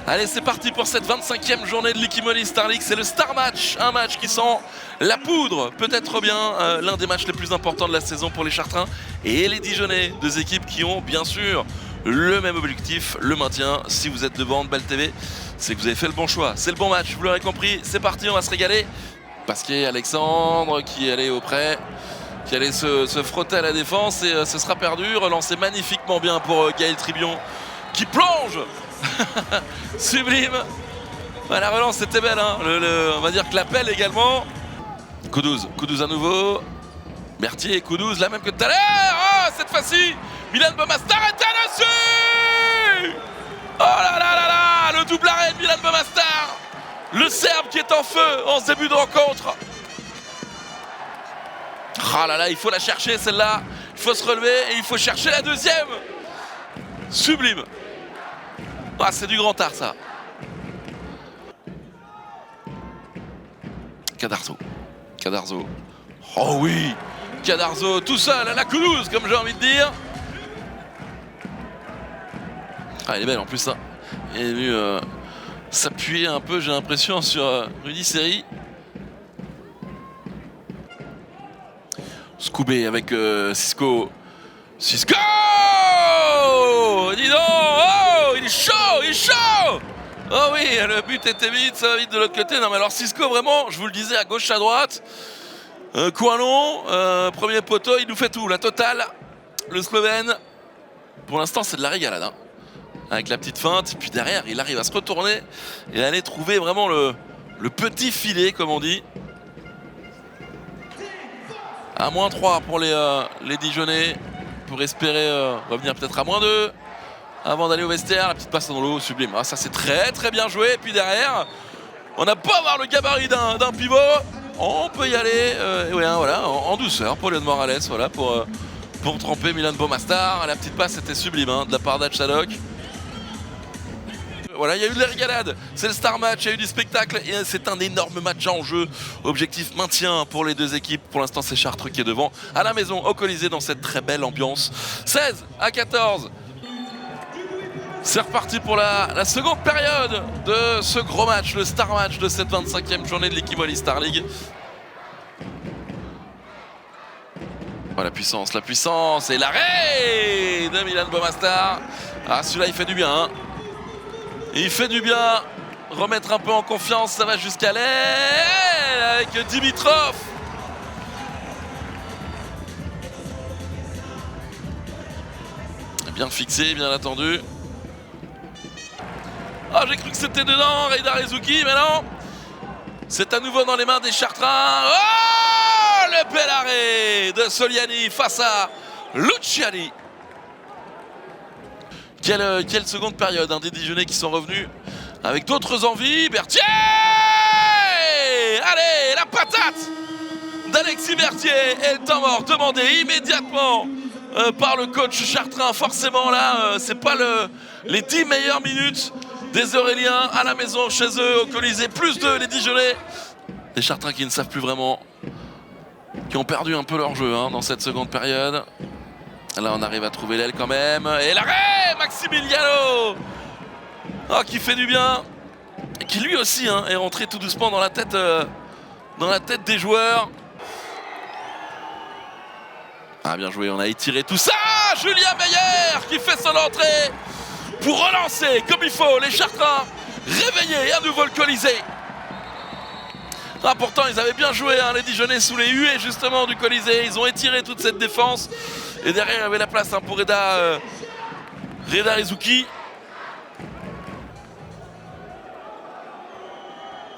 Allez, c'est parti pour cette 25e journée de l'Ikimoli Star League. C'est le Star Match, un match qui sent la poudre, peut-être bien l'un des matchs les plus importants de la saison pour les Chartrains et les Dijonais, deux équipes qui ont bien sûr le même objectif, le maintien. Si vous êtes devant Handball TV, c'est que vous avez fait le bon choix, c'est le bon match, vous l'aurez compris. C'est parti, on va se régaler. Pasquier, Alexandre qui allait auprès, qui allait se frotter à la défense et ce sera perdu. Relancé magnifiquement bien pour Gaël Tribion qui plonge. Sublime. La relance c'était belle, hein. On va dire que l'appel également. Koudouz à nouveau. Berthier, Koudouz, la même que tout à l'heure. Oh, cette fois-ci Milan Bomastar est dessus. Oh là là là là, le double arrêt de Milan Bomastar, le Serbe qui est en feu en ce début de rencontre. Oh là là, il faut la chercher celle-là, il faut se relever et il faut chercher la deuxième. Sublime. Ah, c'est du grand art ça. Cadarzo. Oh oui, Cadarzo tout seul à la Koudouz, comme j'ai envie de dire. Ah, elle est belle en plus ça. Il est venu s'appuyer un peu, j'ai l'impression, sur Rudy Seri. Scoubé avec Cisco. Dis donc, oh, il est chaud. Oh oui, le but était vite, ça va vite de l'autre côté. Non mais alors Cisco vraiment, je vous le disais, à gauche, à droite. Coin long, premier poteau, il nous fait tout, la totale. Le Slovène, pour l'instant c'est de la régalade, hein. Avec la petite feinte, et puis derrière il arrive à se retourner et aller trouver vraiment le petit filet, comme on dit. À -3 pour les Dijonais, pour espérer revenir peut-être à -2 avant d'aller au vestiaire. La petite passe dans l'eau, sublime. Ah, ça c'est très très bien joué. Et puis derrière, on n'a pas à voir le gabarit d'un pivot. On peut y aller ouais, voilà, en douceur pour Léon Morales, voilà, pour tremper Milan Bomastar. La petite passe était sublime, hein, de la part d'Achadok. Voilà, il y a eu de la régalade, c'est le Star Match, il y a eu du spectacle et c'est un énorme match en jeu. Objectif maintien pour les deux équipes. Pour l'instant, c'est Chartres qui est devant à la maison, au Colisée, dans cette très belle ambiance. 16-14. C'est reparti pour la seconde période de ce gros match, le Star Match de cette 25e journée de l'Ikimoli Star League. Oh, la puissance et l'arrêt de Milan Bomastar. Ah, celui-là, il fait du bien, hein. Il fait du bien, remettre un peu en confiance, ça va jusqu'à l'aile avec Dimitrov. Bien fixé, bien attendu. Ah, j'ai cru que c'était dedans, Reidar Ezuki, mais non. C'est à nouveau dans les mains des Chartrains. Oh, le bel arrêt de Soliani face à Luciani. Quelle seconde période, hein, des Dijonais qui sont revenus avec d'autres envies. Berthier! Allez, la patate d'Alexis Berthier et le temps mort demandé immédiatement par le coach Chartrain. Forcément là, c'est pas les 10 meilleures minutes des Auréliens à la maison, chez eux, au Colisée. Plus 2, les Dijonais. Les Chartrains qui ne savent plus vraiment, qui ont perdu un peu leur jeu, hein, dans cette seconde période. Là, on arrive à trouver l'aile quand même. Et l'arrêt, Maximiliano, oh, qui fait du bien. Et qui lui aussi, hein, est rentré tout doucement dans la tête des joueurs. Ah, bien joué, on a étiré tout ça. Julien Meyer qui fait son entrée pour relancer comme il faut les Chartrains. Réveiller à nouveau le Colisée. Ah, pourtant, ils avaient bien joué, hein, les Dijonais, sous les huées justement du Colisée. Ils ont étiré toute cette défense. Et derrière, il y avait la place, hein, pour Reidar Ezuki.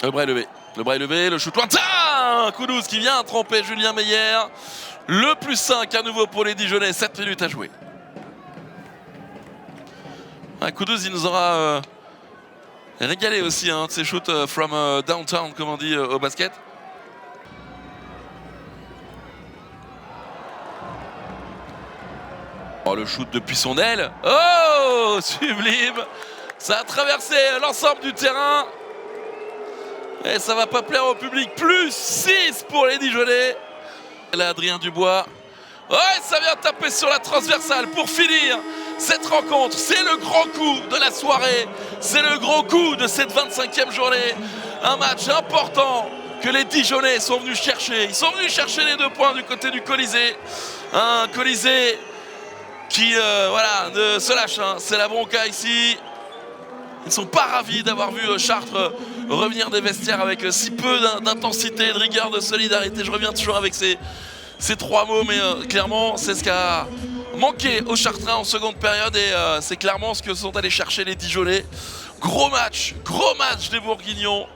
Le bras est levé, le shoot lointain. Koudouz qui vient tromper Julien Meyer. Le +5 à nouveau pour les Dijonais, 7 minutes à jouer. Koudouz, il nous aura régalé aussi, hein, de ses shoots from downtown, comme on dit au basket. Oh, le shoot depuis son aile. Oh, sublime. Ça a traversé l'ensemble du terrain. Et ça va pas plaire au public. +6 pour les Dijonais. Là, Adrien Dubois. Ouais, ça vient taper sur la transversale pour finir cette rencontre. C'est le grand coup de la soirée. C'est le gros coup de cette 25e journée. Un match important que les Dijonais sont venus chercher. Ils sont venus chercher les 2 points du côté du Colisée. Un Colisée qui voilà, ne se lâche. Hein. C'est la bronca ici. Ils ne sont pas ravis d'avoir vu Chartres revenir des vestiaires avec si peu d'intensité, de rigueur, de solidarité. Je reviens toujours avec ces 3 mots, mais clairement, c'est ce qu'a manqué aux Chartrains en seconde période et c'est clairement ce que sont allés chercher les Dijonais. Gros match des Bourguignons.